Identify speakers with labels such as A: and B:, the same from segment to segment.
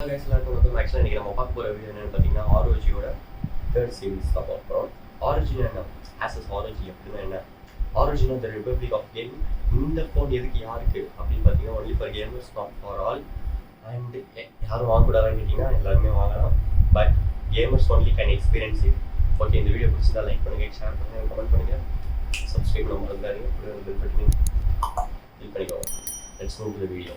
A: guys, welcome back. Actually, we will talk about ROG third series. Origin and ASUS ROG Origin the Republic of Gaming. In the phone, only for gamers, not for all. And but gamers only can experience it. Okay, in the video, like, share, comment, subscribe, let's move to the video.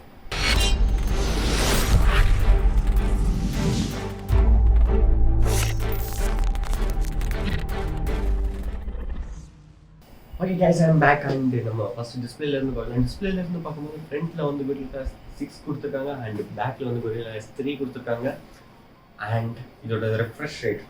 A: Okay guys, I'm back and நம்ம first டிஸ்ப்ளேல இருந்து பார்க்கலாம். டிஸ்ப்ளேல இருந்து பார்க்கும்போது ஃப்ரண்ட்ல வந்து Gorilla 6 கொடுத்துருக்காங்க and பேக்ல வந்து Gorilla 3 கொடுத்துருக்காங்க அண்ட் இதோட refresh rate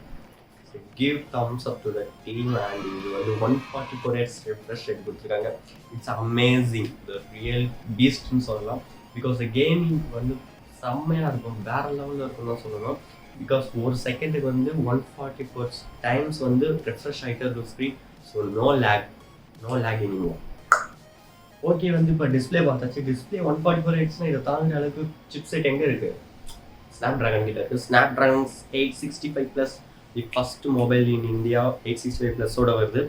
A: give thumbs up to the team and இது வந்து 144 Hz refresh rate கொடுத்துருக்காங்க. It's amazing, the real beast னு சொல்லலாம். பிகாஸ் the gaming வந்து செம்மையா இருக்கும், வேற லெவல்ல இருக்கும்னு தான் சொல்லணும். பிகாஸ் ஒரு செகண்டுக்கு வந்து 144 டைம்ஸ் வந்து refresh ஆகிட்டே இருக்கும் screen. So no lag anymore. Okay, வந்து இப்போ டிஸ்பிளே பார்த்தாச்சு. டிஸ்பிளே 144 ஹெட்ஸ்னா இதை தாங்குற அளவுக்கு சிப்செட் எங்கே இருக்குது? ஸ்னாப்ட்ராகன் கிட்ட இருக்குது. Snapdragon 865+, the first mobile in India 865+ஓட வருது.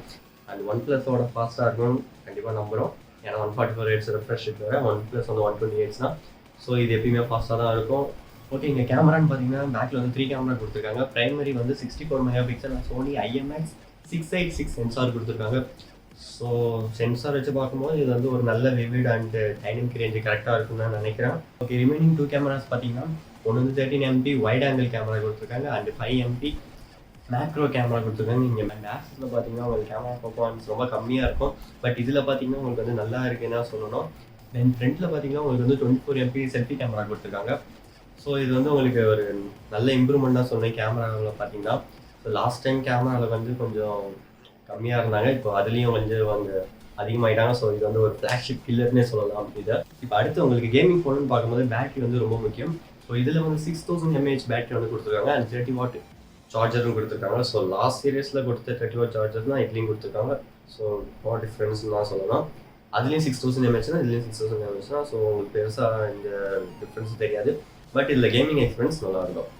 A: அண்ட் OnePlusஓட ஃபாஸ்ட்டாக இருக்கும்னு கண்டிப்பாக நம்புகிறோம். ஏன்னா 144 ஹெட்ஸ் ரெஃப்ரெஷ் வர OnePlus வந்து 120 ஹெட்ஸ் தான். ஸோ இது எப்பயுமே ஃபாஸ்ட்டாக தான் இருக்கும். ஓகே, இங்கே கேமரான்னு பார்த்தீங்கன்னா பேக்கில் வந்து 3 கேமரா கொடுத்துருக்காங்க. பிரைமரி வந்து 64 மெகாபிக்சல், சோனி IMX 686 சென்சார் கொடுத்துருக்காங்க. ஸோ சென்சார் வச்சு பார்க்கும்போது இது வந்து ஒரு நல்ல விவிட் அண்ட் டைனமிக் ரேஞ்சு கரெக்டாக இருக்கும்னு நான் நினைக்கிறேன். ஓகே, ரிமைனிங் 2 கேமராஸ் பார்த்தீங்கன்னா ஒன்று வந்து 13 MP வைட் ஆங்கிள் கேமரா கொடுத்துருக்காங்க அண்ட் 5 MP மேக்ரோ கேமரா கொடுத்துருக்காங்க. இங்கே ஆஸஸில் பார்த்தீங்கன்னா உங்களுக்கு கேமரா பர்ஃபார்மன்ஸ் ரொம்ப கம்மியாக இருக்கும். பட் இதில் பார்த்தீங்கன்னா உங்களுக்கு வந்து நல்லா இருக்குன்னு தான் சொல்லணும். தென் ஃப்ரண்ட்டில் பார்த்தீங்கன்னா உங்களுக்கு வந்து 24 MP செல்ஃபி கேமரா கொடுத்துருக்காங்க. ஸோ இது வந்து உங்களுக்கு ஒரு நல்ல இம்ப்ரூவ்மெண்ட்டாக சொன்னேன் கேமராவில் பார்த்தீங்கன்னா. ஸோ லாஸ்ட் டைம் கேமராவில் வந்து கொஞ்சம் கம்மியாக இருந்தாங்க, இப்போ அதுலேயும் கொஞ்சம் அவங்க அதிகமாகிட்டாங்க. ஸோ இது வந்து ஒரு ஃப்ளாக்ஷிப் கில்லர்னே சொல்லலாம். இதை இப்போ அடுத்து உங்களுக்கு கேமிங் ஃபோனுன்னு பார்க்கும்போது பேட்டரி வந்து ரொம்ப முக்கியம். ஸோ இதில் வந்து 6000 mAh பேட்டரி வந்து கொடுத்துருக்காங்க அண்ட் 30 வாட் சார்ஜரும் கொடுத்துருக்காங்க. ஸோ லாஸ்ட் சீரியஸில் கொடுத்த 30 வாட் சார்ஜர் தான் இதுலேயும் கொடுத்துருக்காங்க. ஸோ நோ டிஃப்ரென்ஸ்னு தான் சொல்லலாம். அதுலேயும் 6000 mAh தான், இதுலேயும் 6000 mAh தான். ஸோ உங்களுக்கு பெருசாக இந்த டிஃப்ரென்ஸ் தெரியாது. பட் இதில் கேமிங் எக்ஸ்பீரியன்ஸ் நல்லாயிருக்கும்.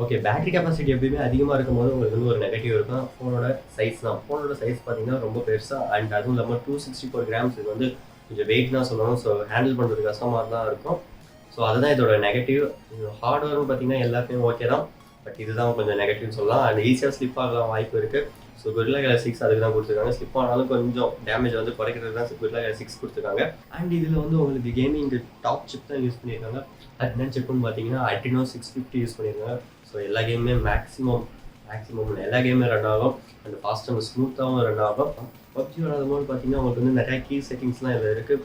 A: ஓகே, பேட்டரி கெப்பாசிட்டி எப்பயுமே அதிகமாக இருக்கும்போது உங்களுக்கு வந்து ஒரு நெகட்டிவ் இருக்கும். ஃபோனோட சைஸ் தான். ஃபோனோட சைஸ் பார்த்தீங்கன்னா ரொம்ப பெருசாக அண்ட் அதுவும் இல்லாமல் 264 கிராம்ஸ். இது வந்து கொஞ்சம் வெயிட் தான் சொல்லணும். ஸோ ஹேண்டில் பண்ணுறது கஷ்டமாக தான் இருக்கும். ஸோ அதுதான் இதோட நெகட்டிவ். ஹார்ட்வேர்னு பார்த்தீங்கன்னா எல்லாத்தையும் ஓகே தான், பட் இதுதான் கொஞ்சம் நெகட்டிவ்னு சொல்லலாம். அண்ட் ஈஸியாக ஸ்லிப் ஆகலாம் வாய்ப்பு இருக்குது. ஸோ Gorilla 6 அதுக்கு தான் கொடுத்துருக்காங்க. ஸ்லிப் ஆனாலும் கொஞ்சம் டேமேஜ் வந்து குறைக்கிறது தான் Gorilla 6 கொடுத்துருக்காங்க. அண்ட் இதில் வந்து உங்களுக்கு கேமிங் டாப் சிப் தான் யூஸ் பண்ணியிருக்காங்க. அது என்ன சிப்புன்னு பார்த்தீங்கன்னா Adreno 650 யூஸ் பண்ணியிருக்காங்க. ஸோ எல்லா கேமுமே மேக்ஸிமம் எல்லா கேமுமே ரன் ஆகும் அண்ட் ஃபாஸ்ட் அண்ட் ஸ்மூத்தாகவும் ரன் ஆகும். PUBG விளாடும்போது பார்த்தீங்கன்னா உங்களுக்கு வந்து நிறையா கீ செட்டிங்ஸ்லாம் இதில் இருக்குது.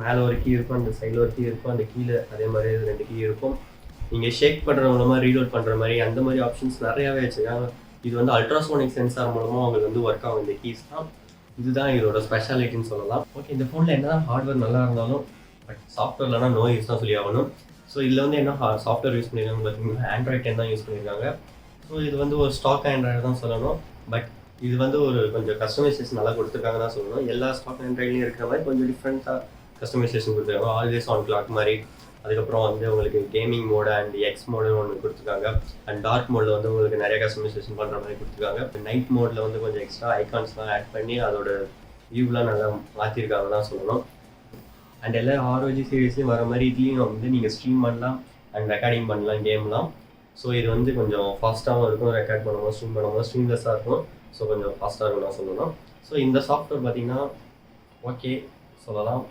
A: மேலே ஒரு கீ இருக்கும், அந்த சைடில் ஒரு கீ இருக்கும், அந்த கீழே அதே மாதிரி 2 கீ இருக்கும். நீங்கள் ஷேக் பண்ணுற மூலமாக ரீலோட் பண்ணுற மாதிரி அந்த மாதிரி ஆப்ஷன்ஸ் நிறையாவே வச்சுருக்காங்க. இது வந்து அல்ட்ராசோனிக் சென்சார் மூலமாக உங்களுக்கு வந்து ஒர்க் ஆகும் இந்த கீஸ் தான். இதுதான் இதோட ஸ்பெஷாலிட்டின்னு சொல்லலாம். ஓகே, இந்த ஃபோனில் என்ன தான் ஹார்ட்வேர் நல்லா இருந்தாலும் பட் சாஃப்ட்வேர்லனா நோ யூஸ் தான் சொல்லி ஆகணும். ஸோ இதில் வந்து என்ன சாஃப்ட்வேர் யூஸ் பண்ணியிருக்காங்க பார்த்தீங்கன்னா Android 10 தான் யூஸ் பண்ணியிருக்காங்க. ஸோ இது வந்து ஒரு ஸ்டாக் ஆண்ட்ராய்டு தான் சொல்லணும். பட் இது வந்து ஒரு கொஞ்சம் கஸ்டமைசேஷன் நல்லா கொடுத்துருக்காங்க தான் சொல்லணும். எல்லா ஸ்டாக் ஆண்ட்ராய்ட்லையும் இருக்கிற மாதிரி கொஞ்சம் டிஃப்ரெண்ட்டாக கஸ்டமைசேஷன் கொடுத்துருக்காங்க. ஆல்வேஸ் ஆன் கிளாக் மாதிரி. அதுக்கப்புறம் வந்து உங்களுக்கு கேமிங் மோடு அண்ட் எக்ஸ் மோடுன்னு ஒன்று கொடுத்துருக்காங்க. அண்ட் டார்க் மோடில் வந்து உங்களுக்கு நிறைய கஸ்டமைசேஷன் பண்ணுற மாதிரி கொடுத்துருக்காங்க. நைட் மோடில் வந்து கொஞ்சம் எக்ஸ்ட்ரா ஐகான்ஸ்லாம் ஆட் பண்ணி அதோட வியூலாம் நல்லா மாற்றிருக்காங்க தான் சொல்லணும். அண்ட் எல்லா ROG சீரீஸ்லையும் வர மாதிரி இதுலேயும் வந்து நீங்கள் ஸ்ட்ரீம் பண்ணலாம் அண்ட் ரெக்கார்டிங் பண்ணலாம் கேம்லாம். ஸோ இது வந்து கொஞ்சம் ஃபாஸ்ட்டாகவும் இருக்கும். ரெக்கார்ட் பண்ணும்போது ஸ்ட்ரீம் பண்ணும்போது ஸ்ட்ரீம்லெஸ்ஸாக இருக்கும். ஸோ கொஞ்சம் ஃபாஸ்ட்டாக இருக்கும் நான் சொல்லணும். ஸோ இந்த சாஃப்ட்வேர் பார்த்தீங்கன்னா ஓகே சொல்லலாம்,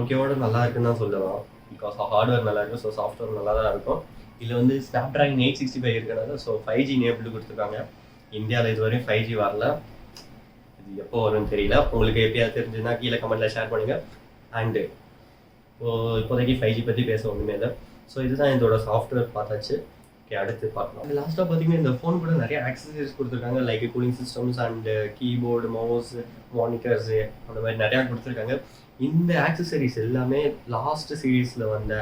A: ஓகேவோட நல்லா இருக்குன்னு தான் சொல்லலாம். பிகாஸ் ஹார்ட்வேர் நல்லா இருக்கும், ஸோ சாஃப்ட்வேர் நல்லா தான் இருக்கும். இதில் வந்து ஸ்னாப்ட்ராகன் 865 இருக்கிறனால ஸோ 5G எனேபிள் கொடுத்துருக்காங்க. இந்தியாவில் இதுவரையும் 5G வரல. இது எப்போ வரும்னு தெரியல. உங்களுக்கு எப்பயாவது தெரிஞ்சுன்னா கீழே கமெண்ட்டில் ஷேர் பண்ணுங்கள். அண்டு இப்போதைக்கு 5G பற்றி பேச ஒன்றுமே இல்லை. ஸோ இதுதான் இதோட சாஃப்ட்வேர் பார்த்தாச்சு. ஓகே, அடுத்து பார்க்கலாம். லாஸ்ட்டாக பார்த்தீங்கன்னா இந்த ஃபோன் கூட நிறைய ஆக்சசரிஸ் கொடுத்துருக்காங்க. Like cooling systems and keyboard, mouse, monitors அந்த மாதிரி நிறையா கொடுத்துருக்காங்க. இந்த ஆக்சசரிஸ் எல்லாமே லாஸ்ட் சீரீஸில் வந்த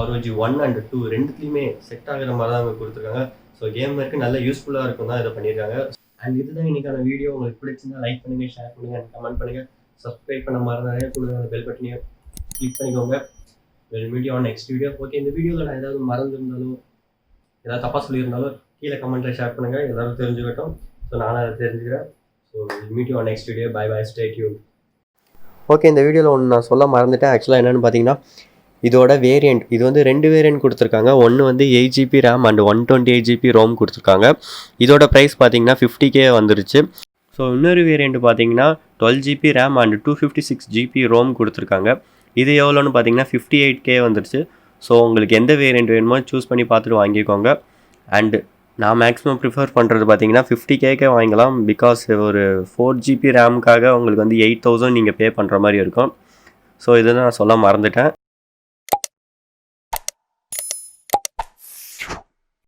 A: ROG 1 and 2 ரெண்டுத்துலேயுமே செட் ஆகிற மாதிரி தான் அவங்க கொடுத்துருக்காங்க. ஸோ கேமருக்கு நல்ல யூஸ்ஃபுல்லாக இருக்கும் தான் இதை பண்ணியிருக்காங்க. அண்ட் இதுதான் இன்றைக்கான வீடியோ. உங்களுக்கு பிடிச்சிருந்தா லைக் பண்ணுங்கள், ஷேர் பண்ணுங்கள் அண்ட் கமெண்ட் பண்ணுங்கள். சப்ஸ்கிரைப் பண்ண மாதிரி நிறைய கொடுங்க. அந்த பெல் பட்டனையும் கிளிக் பண்ணிக்கோங்க. we'll meet you on next video. Okay, இந்த வீடியோவில் நான் ஏதாவது மறந்துருந்தாலோ ஏதாவது தப்பாக சொல்லியிருந்தாலோ கீழே கமெண்ட்டில் ஷேர் பண்ணுங்கள், எல்லோரும் தெரிஞ்சுக்கிட்டோம். ஸோ நானும் அதை தெரிஞ்சுக்கிறேன். So we'll meet you on next video. Bye bye, stay tuned. Okay, இந்த வீடியோவில் ஒன்று நான் சொல்ல மறந்துட்டேன். ஆக்சுவலாக என்னென்னு பார்த்தீங்கன்னா, இதோட வேரியண்ட் இது வந்து 2 வேரியண்ட் கொடுத்துருக்காங்க. ஒன்று வந்து 8GB RAM and 128GB ROM கொடுத்துருக்காங்க. இதோட ப்ரைஸ் பார்த்தீங்கன்னா 50K வந்துருச்சு. ஸோ இன்னொரு வேரியண்ட் பார்த்தீங்கன்னா 12GB RAM and 256GB ROM கொடுத்துருக்காங்க. இது எவ்வளோன்னு பார்த்தீங்கன்னா 58K வந்துருச்சு. ஸோ உங்களுக்கு எந்த வேரியண்ட் வேணுமோ சூஸ் பண்ணி பார்த்துட்டு வாங்கிக்கோங்க. அண்டு நான் மேக்ஸிமம் ப்ரிஃபர் பண்ணுறது பார்த்தீங்கன்னா 50Kக்கே வாங்கலாம். பிகாஸ் ஒரு 4GB ரேமுக்காக உங்களுக்கு வந்து 8000 நீங்கள் பே பண்ணுற மாதிரி இருக்கும். ஸோ இதை நான் சொல்ல மறந்துட்டேன்.